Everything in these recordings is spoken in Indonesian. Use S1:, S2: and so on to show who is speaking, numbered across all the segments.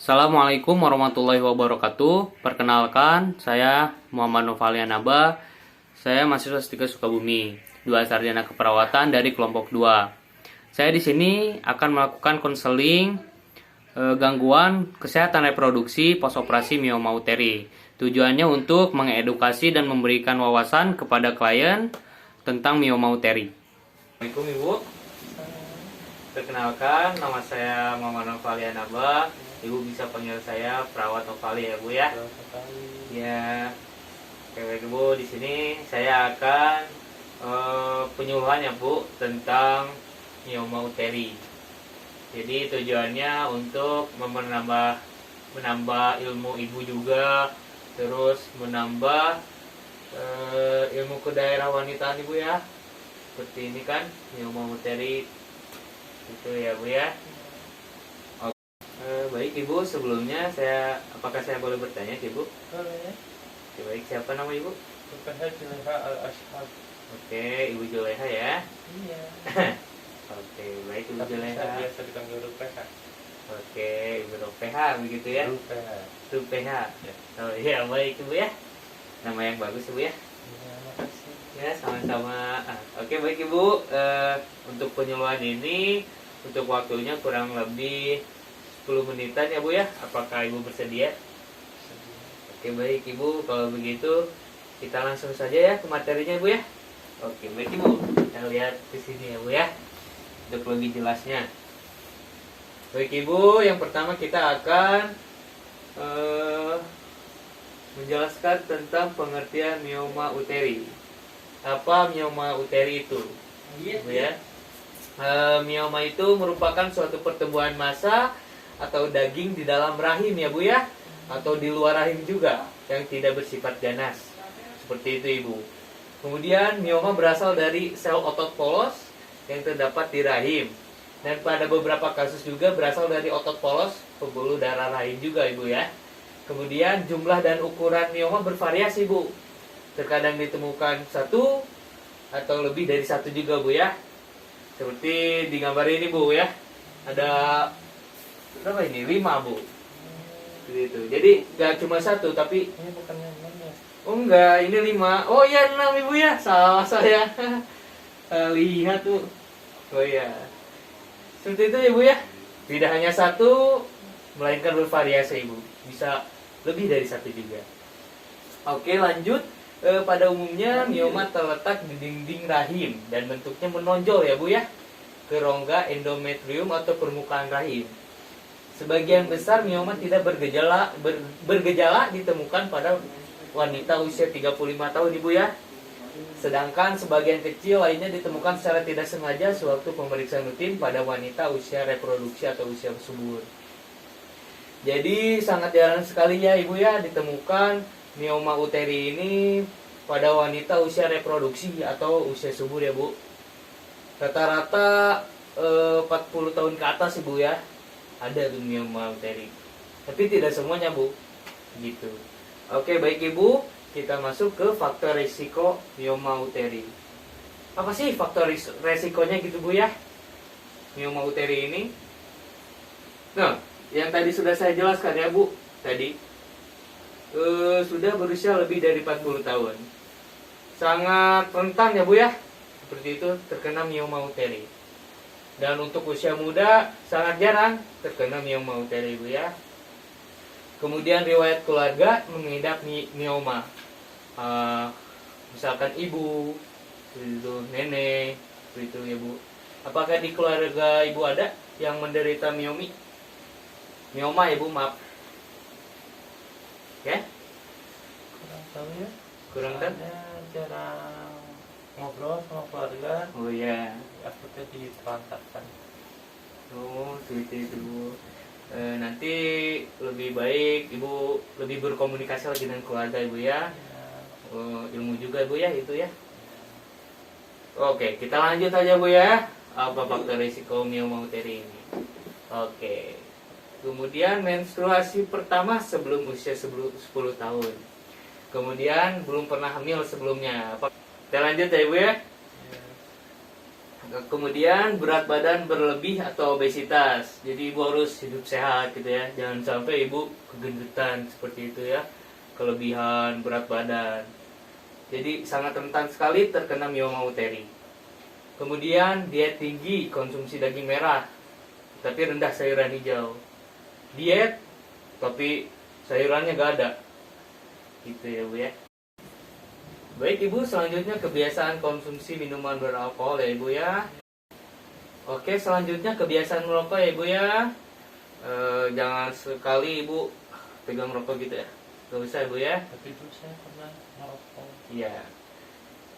S1: Assalamualaikum warahmatullahi wabarakatuh. Perkenalkan, saya Muhammad Novalian Naba. Saya mahasiswa S3 Sukabumi, 2 sarjana keperawatan dari kelompok 2. Saya di sini akan melakukan konseling gangguan kesehatan reproduksi postoperasi mioma uteri. Tujuannya untuk mengedukasi dan memberikan wawasan kepada klien tentang mioma uteri. Assalamualaikum Ibu. Perkenalkan, nama saya Muhammad Novalian Naba. Ibu bisa panggil saya perawat Novali ya Bu ya. Ya, oke Bu, di sini saya akan penyuluhan ya Bu tentang mioma uteri. Jadi tujuannya untuk menambah ilmu ibu juga, terus menambah ilmu kedaerawanita ibu ya. Seperti ini kan mioma uteri itu ya Bu ya. Baik Ibu, sebelumnya apakah saya boleh bertanya Ibu?
S2: Boleh.
S1: Baik, siapa nama Ibu?
S2: Rupeha Juleha Al-Ashhab.
S1: Oke, Ibu Juleha ya.
S2: Iya.
S1: Oke, baik Ibu
S2: Tapi
S1: Juleha.
S2: saya biasa dipanggil Rupeha.
S1: Oke, Ibu Rupeha begitu ya.
S2: Rupeha.
S1: Rupeha.
S2: Ya.
S1: Oh iya, baik Ibu ya. Nama yang bagus Ibu ya.
S2: Iya, makasih.
S1: Ya, sama-sama. Oke, baik Ibu. Untuk penyuluhan ini, untuk waktunya kurang lebih 10 menitan ya Bu ya. Apakah Ibu bersedia? Oke baik Ibu, kalau begitu kita langsung saja ya ke materinya Bu ya. Oke baik Ibu, kita lihat ke sini ya Bu ya, untuk lebih jelasnya. Baik Ibu, yang pertama kita akan menjelaskan tentang pengertian mioma uteri. Apa mioma uteri itu? Bu ya. Mioma itu merupakan suatu pertumbuhan massa atau daging di dalam rahim ya Bu ya, atau di luar rahim juga yang tidak bersifat ganas. Seperti itu Ibu. Kemudian mioma berasal dari sel otot polos yang terdapat di rahim, dan pada beberapa kasus juga berasal dari otot polos pembuluh darah rahim juga Ibu ya. Kemudian jumlah dan ukuran mioma bervariasi Bu. Terkadang ditemukan satu atau lebih dari satu juga Bu ya. Seperti di gambar ini Bu ya. Ada berapa ini? 5 Bu. Gitu. Jadi gak cuma satu tapi
S2: Ini bukannya 6 ya?
S1: oh enggak, ini 5. Oh iya 6 Ibu ya. Salah saya. Lihat tuh. Oh iya. Seperti itu Ibu ya. Tidak hanya satu, melainkan bervariasi Ibu. Bisa lebih dari satu juga. Oke, lanjut. Pada umumnya mioma terletak di dinding rahim dan bentuknya menonjol ya Bu ya, ke rongga endometrium atau permukaan rahim. Sebagian besar mioma tidak bergejala ditemukan pada wanita usia 35 tahun Ibu ya. Sedangkan sebagian kecil lainnya ditemukan secara tidak sengaja sewaktu pemeriksaan rutin pada wanita usia reproduksi atau usia subur. Jadi sangat jarang sekali ya Ibu ya ditemukan mioma uteri ini pada wanita usia reproduksi atau usia subur ya Bu. Rata-rata 40 tahun ke atas Ibu ya ada tuh mioma uteri, tapi tidak semuanya Bu gitu. Oke baik Ibu, kita masuk ke faktor risiko mioma uteri. Apa sih faktor resikonya gitu Bu ya, mioma uteri ini? Nah, yang tadi sudah saya jelaskan ya Bu tadi, sudah berusia lebih dari 40 tahun, sangat rentan ya Bu ya, seperti itu terkena mioma uteri. Dan untuk usia muda sangat jarang terkena mioma uteri Ibu ya. Kemudian riwayat keluarga mengidap mioma, misalkan ibu, itu nenek, itu ya Bu. Apakah di keluarga Ibu ada yang menderita mioma ya Bu, maaf ya?
S2: Kurang tahu ya.
S1: Kurang tahu?
S2: Ada jarang ngobrol sama keluarga.
S1: Oh ya.
S2: Aku tadi ditelantarkan.
S1: Oh seperti itu Bu. Nanti lebih baik Ibu lebih berkomunikasi lagi dengan keluarga Ibu ya. Ilmu juga Bu ya itu ya. Oke, kita lanjut aja Bu ya. Apa faktor risiko mioma uteri ini? Oke. Kemudian menstruasi pertama sebelum usia 10 tahun. Kemudian belum pernah hamil sebelumnya. Kita lanjut ya Ibu ya. Kemudian berat badan berlebih atau obesitas. Jadi ibu harus hidup sehat gitu ya. Jangan sampai ibu kegendutan seperti itu ya. Kelebihan berat badan. Jadi sangat rentan sekali terkena mioma uteri. Kemudian diet tinggi, konsumsi daging merah, tapi rendah sayuran hijau. Diet, tapi sayurannya gak ada. Gitu ya Bu ya. Baik Ibu, selanjutnya kebiasaan konsumsi minuman beralkohol ya Ibu ya. Oke, selanjutnya kebiasaan merokok ya Ibu ya. Jangan sekali Ibu pegang rokok gitu ya. Gak usah Ibu ya.
S2: Tapi itu saya pernah merokok.
S1: Iya.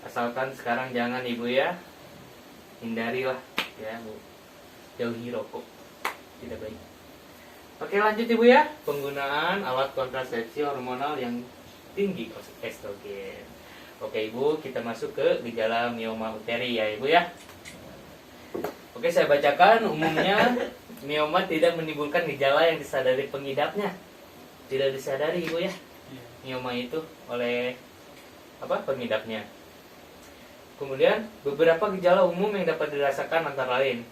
S1: Asalkan sekarang jangan Ibu ya. Hindarilah ya Bu. Jauhi rokok. Tidak baik. Oke, lanjut Ibu ya. Penggunaan alat kontrasepsi hormonal yang tinggi estrogen. Oke Ibu, kita masuk ke gejala mioma uteri ya Ibu ya. Oke, saya bacakan. Umumnya mioma tidak menimbulkan gejala yang disadari pengidapnya. Tidak disadari Ibu ya. Mioma itu oleh pengidapnya. Kemudian beberapa gejala umum yang dapat dirasakan antara lain.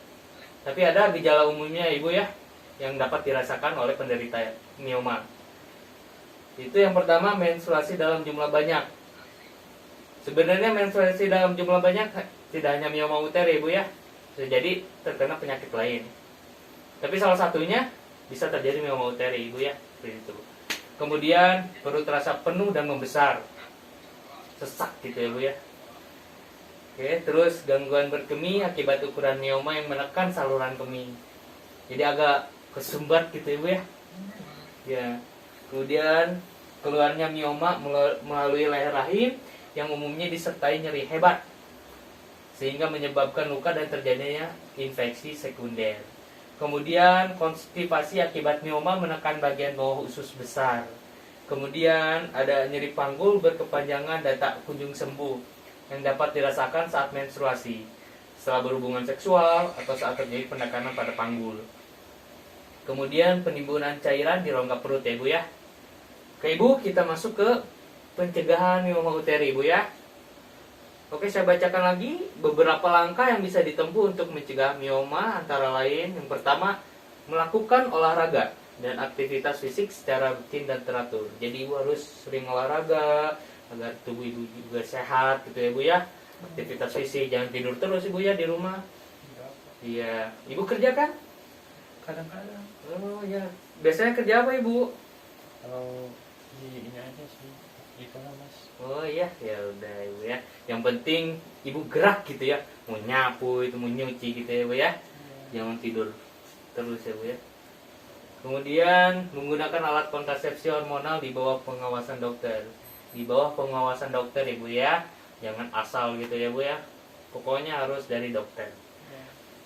S1: Tapi ada gejala umumnya Ibu ya yang dapat dirasakan oleh penderita mioma. Itu yang pertama, menstruasi dalam jumlah banyak. Sebenarnya menstruasi dalam jumlah banyak tidak hanya mioma uteri Ibu ya. Bisa jadi terkena penyakit lain. Tapi salah satunya bisa terjadi mioma uteri Ibu ya. Seperti itu. Kemudian perut terasa penuh dan membesar. Sesak gitu ya Bu ya. Oke, terus gangguan berkemih akibat ukuran mioma yang menekan saluran kemih. Jadi agak kesumbat gitu ya Bu ya. Ya. Kemudian keluarnya mioma melalui leher rahim yang umumnya disertai nyeri hebat sehingga menyebabkan luka dan terjadinya infeksi sekunder. Kemudian konstipasi akibat mioma menekan bagian bawah usus besar. Kemudian ada nyeri panggul berkepanjangan dan tak kunjung sembuh yang dapat dirasakan saat menstruasi, setelah berhubungan seksual atau saat terjadi penekanan pada panggul. Kemudian penimbunan cairan di rongga perut ya Bu ya. Oke Ibu, kita masuk ke pencegahan mioma uteri Ibu ya. Oke, saya bacakan lagi beberapa langkah yang bisa ditempuh untuk mencegah mioma, antara lain yang pertama, melakukan olahraga dan aktivitas fisik secara rutin dan teratur. Jadi Ibu harus sering olahraga agar tubuh Ibu juga sehat gitu ya Bu ya. Aktivitas fisik, jangan tidur terus Ibu ya di rumah. Iya, Ibu kerja kan?
S2: Kadang-kadang.
S1: Oh ya, biasanya kerja apa Ibu?
S2: Kalau ini aja sih. Gitu lah Mas.
S1: Oh iya, ya udah Ibu ya. Yang penting Ibu gerak gitu ya. Mau nyapu, itu mau nyuci gitu ya Bu ya. Jangan tidur terus ya Bu ya. Kemudian menggunakan alat kontrasepsi hormonal di bawah pengawasan dokter. Di bawah pengawasan dokter Ibu ya. Jangan asal gitu ya Bu ya. Pokoknya harus dari dokter.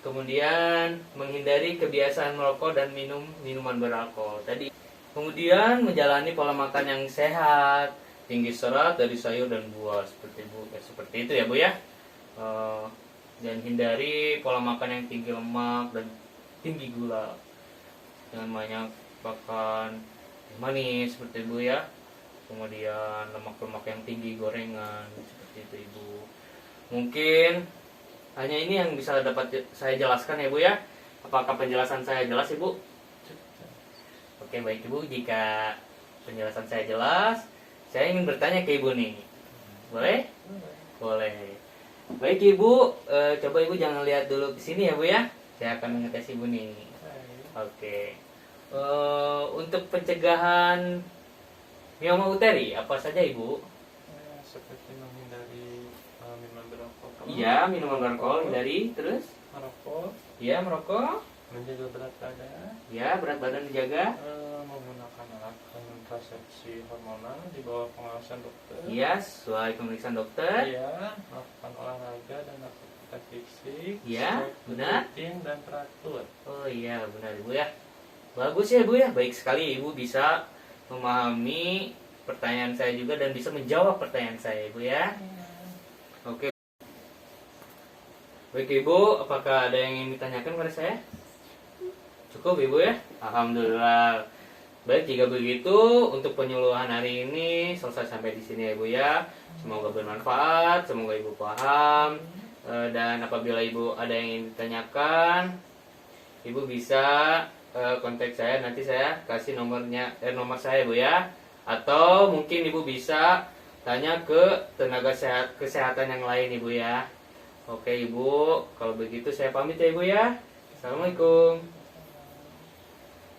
S1: Kemudian menghindari kebiasaan merokok dan minum minuman beralkohol tadi. Kemudian menjalani pola makan yang sehat, tinggi serat dari sayur dan buah seperti itu ya Bu ya. Dan hindari pola makan yang tinggi lemak dan tinggi gula. Jangan banyak makan manis seperti Bu ya. Kemudian lemak-lemak yang tinggi, gorengan seperti itu Ibu. Mungkin hanya ini yang bisa dapat saya jelaskan ya Bu ya. Apakah penjelasan saya jelas Ibu? Oke baik Ibu, jika penjelasan saya jelas, saya ingin bertanya ke Ibu nih. Boleh? Boleh. Baik Ibu, coba Ibu jangan lihat dulu ke sini ya Bu ya. Saya akan mengetes Ibu nih. Oke. Untuk pencegahan mioma uteri apa saja Ibu?
S2: Seperti menghindari minuman beralkohol.
S1: Iya, minuman beralkohol hindari. Terus?
S2: Merokok.
S1: Iya, merokok.
S2: Menjaga berat badan.
S1: Iya, berat badan dijaga.
S2: Menggunakan alat kontrasepsi hormonal di bawah pengawasan dokter.
S1: Iya, sesuai pemeriksaan dokter.
S2: Iya, melakukan olahraga dan aktivitas fisik.
S1: Iya, benar.
S2: Rutin dan teratur.
S1: Oh iya, benar Ibu ya. Bagus ya Bu ya. Baik sekali Ibu bisa memahami pertanyaan saya juga dan bisa menjawab pertanyaan saya Ibu ya. Oke. Baik Ibu, apakah ada yang ingin ditanyakan kepada saya? Cukup Ibu ya? Alhamdulillah. Baik, jika begitu untuk penyuluhan hari ini selesai sampai di sini ya Ibu ya. Semoga bermanfaat, semoga Ibu paham. Dan apabila ibu ada yang ingin ditanyakan, ibu bisa kontak saya, nanti saya kasih nomor saya bu ya. Atau mungkin ibu bisa tanya ke tenaga kesehatan yang lain ibu ya. Oke ibu, kalau begitu saya pamit ya ibu ya. Assalamualaikum.